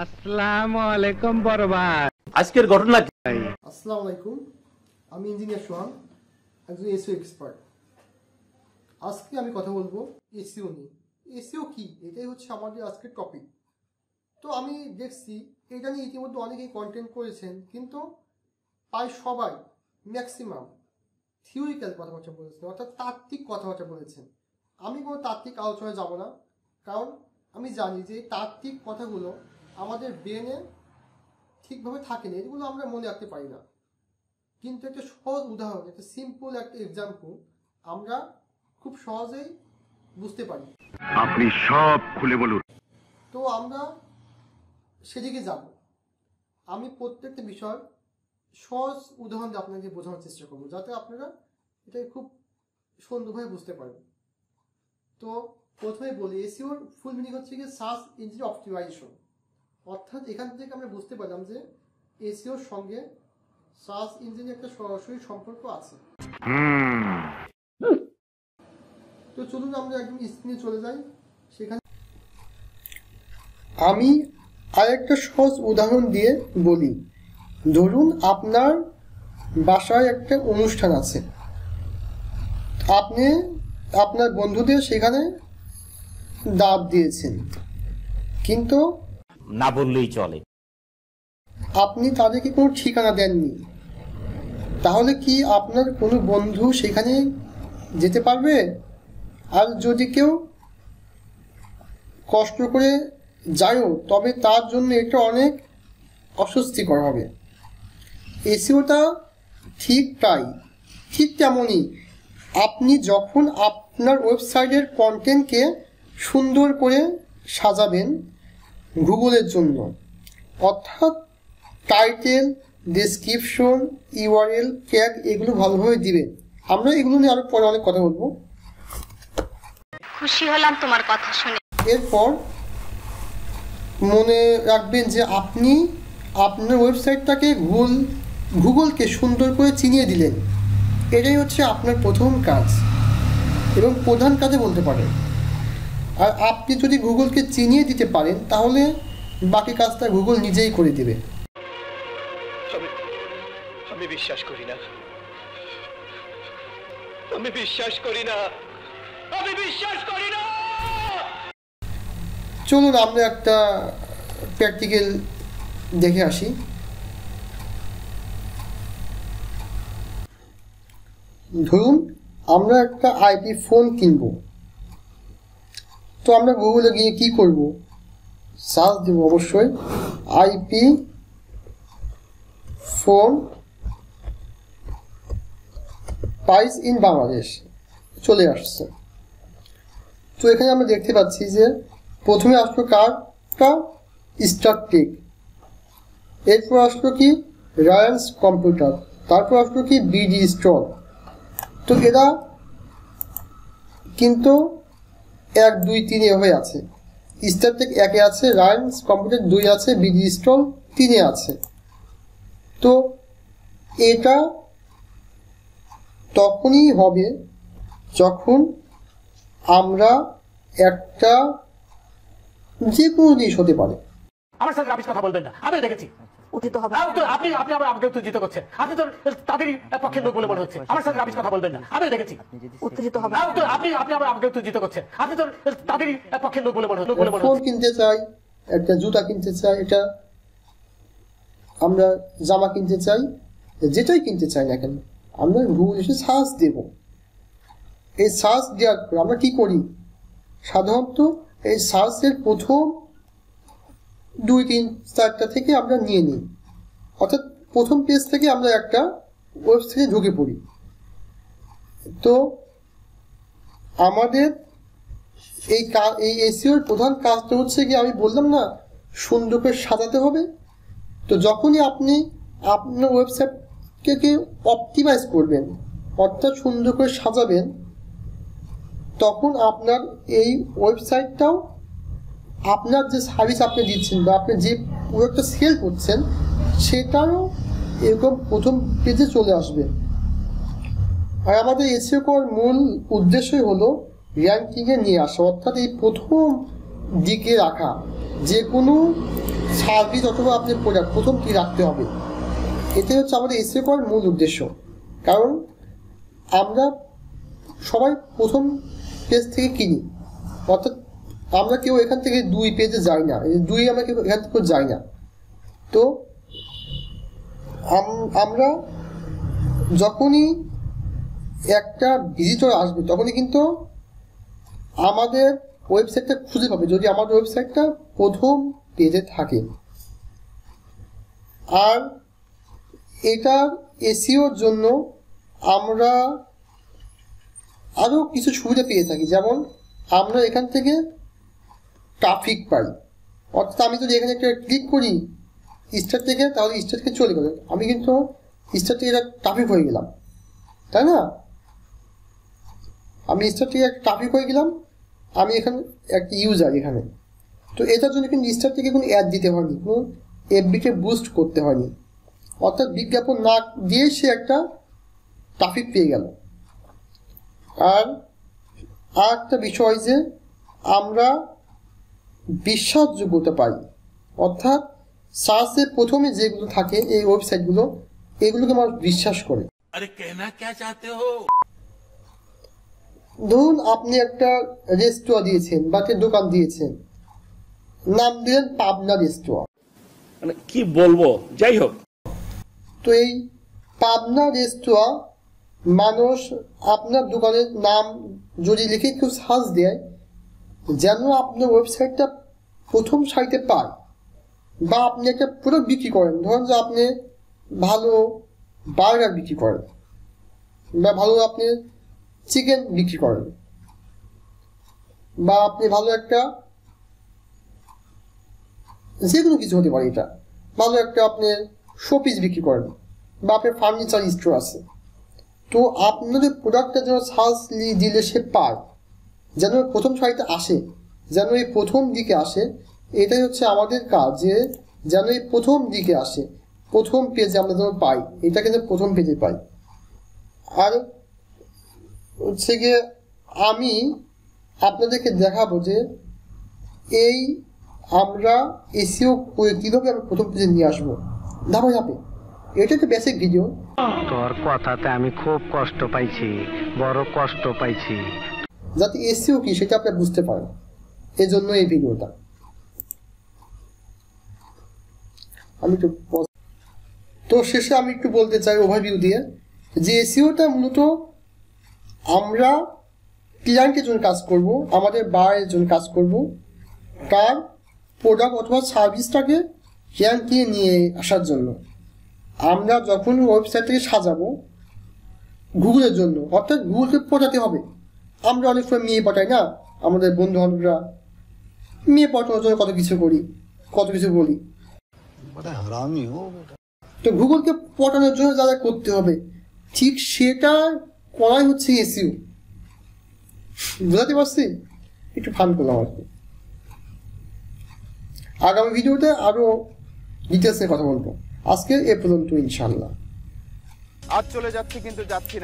আসসালামু আলাইকুম বড় ভাই। আজকের ঘটনা কি? আসসালামু আলাইকুম, আমি ইঞ্জিনিয়ার সোহান, একজন এসইও এক্সপার্ট। আজকে আমি কথা বলবো এসইও নিয়ে। এসইও কি, এটাই হচ্ছে আমাদের আজকের টপিক। তো আমি দেখছি এটা নিয়ে ইতিমধ্যে অনেকেই কন্টেন্ট করেছেন, কিন্তু প্রায় সবাই ম্যাক্সিমাম থিওরিক্যাল কথাবার্তা বলেছেন, অর্থাৎ তাত্ত্বিক কথাবার্তা বলেছেন। আমি কোনো তাত্ত্বিক আলোচনায় যাব না, কারণ আমি জানি যে এই তাত্ত্বিক কথাগুলো আমাদের ব্রেনে ঠিকভাবে থাকে না, এগুলো আমরা মনে রাখতে পারি না। কিন্তু একটা সহজ উদাহরণ, একটা সিম্পল একটা এক্সাম্পল আমরা খুব সহজেই বুঝতে পারি। আপনি সব খুলে বলুন। তো আমরা সেদিকে যাব। আমি প্রত্যেকটা বিষয় সহজ উদাহরণ দিয়ে আপনাকে বোঝানোর চেষ্টা করবো, যাতে আপনারা এটা খুব সুন্দরভাবে বুঝতে পারেন। তো প্রথমে বলি, এসইওর ফুল মিনিং হচ্ছে কি সার্চ ইঞ্জিন অপটিমাইজেশন। অর্থাৎ এখান থেকে আমরা বুঝতে পারলাম যে এসইওর সঙ্গে সার্চ ইঞ্জিনের একটা সরাসরি সম্পর্ক আছে। তো চলুন আমরা একদম স্ক্রিনে চলে যাই। সেখানে আমি আরেকটা সহজ উদাহরণ দিয়ে বলি। ধরুন আপনার বাসায় একটা অনুষ্ঠান আছে, আপনি আপনার বন্ধুদের সেখানে দাওয়াত দিয়েছেন, কিন্তু না বললেই চলে। আপনি তাদেরকে কোনো ঠিকানা দেননি। তাহলে কি আপনার কোনো বন্ধু সেখানে যেতে পারবে? আর যদি কেউ কষ্ট করে যায়ও, তবে তার জন্য এটা অনেক অস্বস্তিকর হবে। এসইওটা ঠিক তেমনই। আপনি যখন আপনার ওয়েবসাইটের কন্টেন্টকে সুন্দর করে সাজাবেন গুগলের জন্য, অর্থাৎ টাইটেল, ডেসক্রিপশন, ইউআরএল, ট্যাগ এগুলো ভালোভাবে দিবেন। আমরা এগুলো নিয়ে আরো পরে অনেক কথা বলবো। খুশি হলাম তোমার কথা শুনে। এরপর মনে রাখবেন যে আপনি আপনার ওয়েবসাইটটাকে গুগলকে সুন্দর করে চিনিয়ে দিলেন। এটাই হচ্ছে আপনার প্রথম কাজ এবং প্রধান কাজে বলতে পারেন। আর আপনি যদি গুগলকে চিনিয়ে দিতে পারেন, তাহলে বাকি কাজটা গুগল নিজেই করে দেবে। আমি বিশ্বাস করি না, আমি বিশ্বাস করি না, আমি বিশ্বাস করি না। চলুন আমরা একটা প্র্যাকটিক্যাল দেখে আসি। ধরুন আমরা একটা আইপি ফোন কিনব। তো আমরা গুগলে গিয়ে কি করব? সার্চ দেব অবশ্যই, IP phone price in Bangladesh, চলে আসছে। তো এখানে আমরা দেখতে পাচ্ছি যে প্রথমে আসলো কারটা স্টারটেক, এরপর আসলো কি রায়ান্স কম্পিউটার, তারপর আসলো কি বিডি স্টল। তো এরা কিন্তু 1, 2, 3 এভাবে আছে। স্টারটেক 1-এ আছে, রায়ান্স কম্পিউটার 2-এ আছে, বিডি স্টল 3-এ আছে। তো এটা তখনই হবে যখন আমরা একটা যে কোনো জিনিস হতে পারে। আমার সাথে রাবিশ কথা বলবেন না, আমি দেখেছি। উত্তেজিত হবে আপনি আবার আমাকে উত্তেজিত করছেন। আপনি তো তাদেরই পক্ষের লোক বলে মনে হচ্ছে। আমার সাথে রাবিশ কথা বলবেন না, আমি দেখেছি। উত্তেজিত হবে আপনি আবার আমাকে উত্তেজিত করছেন। আপনি তো তাদেরই পক্ষের লোক বলে মনে হচ্ছে। ফোন কিনতে চাই, একটা জুতা কিনতে চাই, এটা আমরা জামা কিনতে চাই, যেটাই কিনতে চাই না কেন, আমরা গুগল এসে সার্চ দেব। এই সার্চ দেওয়ার পর আমরা কি করি? সাধারণত এই সার্চের প্রথম 2, 3, 4টা থেকে আমরা নিয়ে নিই, অর্থাৎ প্রথম পেজ থেকে আমরা একটা ওয়েবসাইটে ঢুকে পড়ি। তো আমাদের এই এসইওর প্রধান কাজটা হচ্ছে কি, আমি বললাম না, সুন্দর করে সাজাতে হবে। তো যখনই আপনি আপনার ওয়েবসাইটকে অপটিমাইজ করবেন, অর্থাৎ সুন্দর করে সাজাবেন, তখন আপনার এই ওয়েবসাইটটাও আপনার যে সার্ভিস আপনি দিচ্ছেন বা আপনি যে প্রোডাক্টটা সেল করছেন সেটারও এরকম প্রথম পেজে চলে আসবে। আর আমাদের এসইও করার মূল উদ্দেশ্যই হলো র্যাঙ্কিংয়ে নিয়ে আসা, অর্থাৎ এই প্রথম দিকে রাখা যে কোনো সার্ভিস অথবা আপনার প্রোডাক্ট প্রথম কী রাখতে হবে, এটাই হচ্ছে আমাদের এসইও করার মূল উদ্দেশ্য। কারণ আমরা সবাই প্রথম পেজ থেকে কিনি, অর্থাৎ আমরা কেউ এখান থেকে 2 পেজে যাই না, 2 আমরা কেউ এখান থেকে যাই না। তো আমরা যখনই একটা ভিজিটর আসবে তখনই কিন্তু আমাদের ওয়েবসাইটটা খুঁজে পাবে যদি আমাদের ওয়েবসাইটটা প্রথম পেজে থাকে। আর এটার এসইওর জন্য আমরা আরও কিছু সুবিধা পেয়ে থাকি, যেমন আমরা এখান থেকে ট্রাফিক পাই। অর্থাৎ আমি যদি এখানে একটা ক্লিক করি স্টার থেকে, তাহলে স্টার থেকে চলে গেল, আমি কিন্তু স্টার থেকে এটা ট্রাফিক হয়ে গেলাম, তাই না? আমি স্টার থেকে একটা ট্রাফিক হয়ে গেলাম, আমি এখানে একটা ইউজার এখানে। তো এটার জন্য কিন্তু স্টার থেকে কোনো অ্যাড দিতে হয়নি, কোনো এফবিকে বুস্ট করতে হয়নি, অর্থাৎ বিজ্ঞাপন না দিয়ে সে একটা ট্রাফিক পেয়ে গেল। আর একটা বিষয় যে আমরা বিশ্বাসযোগ্যতা পাই, অর্থাৎ সার্চে প্রথমে যেগুলো থাকে এই ওয়েবসাইটগুলো, এগুলোকে আমরা বিশ্বাস করে। ধরুন আপনি একটা রেস্তোরাঁ দিয়েছেন বা একটা দোকান দিয়েছেন, নাম দিলেন পাবনা রেস্তোরাঁ, মানে কি বলবো, যাই হোক। তো এই পাবনা রেস্তোরাঁ মানুষ আপনার দোকানের নাম যদি লিখে কেউ সার্চ দেয়, যেন আপনার ওয়েবসাইটটা প্রথম সাইটে পায়। বা আপনি একটা প্রোডাক্ট বিক্রি করেন, ধরুন যে আপনি ভালো বার্গার বিক্রি করেন বা ভালো আপনি চিকেন বিক্রি করেন, বা আপনি ভালো একটা যে কোনো কিছু হতে পারে, এটা ভালো একটা আপনি শোপিস বিক্রি করেন বা আপনার ফার্নিচার স্টোর আছে। তো আপনাদের প্রোডাক্টটা যেন সার্চ দিলে সে পায়, যেন প্রথম সারিতে আসে, যেন এই প্রথম দিকে আসে, এটাই হচ্ছে আমাদের কাজ, যে যেন এই প্রথম দিকে আসে, প্রথম পেজে আমরা যেন পাই, এটাকে যেন প্রথম পেজে পাই। আর হচ্ছে গিয়ে আমি আপনাদেরকে দেখাবো যে এই আমরা এসইও করে কীভাবে আমরা প্রথম পেজে নিয়ে আসবো ধাপে ধাপে। এটা একটা বেসিক ভিডিও। তোর কথাতে আমি খুব কষ্ট পাইছি, বড় কষ্ট পাইছি। যাতে এসইও কি সেটা আপনি বুঝতে পারেন, এই জন্য এই ভিডিওটা। আমি তো শেষে আমি একটু বলতে চাই ওভারভিউ দিয়ে, যে এসইওটা মূলত আমরা ক্লায়েন্টের জন্য কাজ করব, আমাদের বায়ারের জন্য কাজ করব, তার প্রোডাক্ট অথবা সার্ভিসটাকে র্যাঙ্কে নিয়ে আসার জন্য। আমরা যখন ওয়েবসাইটটাকে সাজাবো গুগলের জন্য, অর্থাৎ গুগলকে পটাতে হবে। আমরা অনেক সময় মেয়ে পটাই না, আমাদের বন্ধু বান্ধবরা মেয়ে পটানোর জন্য কত কিছু করি, কত কিছু বলি। তো গুগলকে পটানোর জন্য যা যা করতে হবে, ঠিক সেটা করাই হচ্ছে এসইও। বুঝাতে পারছি? একটু ফান করলাম আর কি। আগামী ভিডিওতে আরো ডিটেলসে কথা বলবো। আজকে এ পর্যন্ত, ইনশাল্লাহ। আজ চলে যাচ্ছি কিন্তু যাচ্ছি না।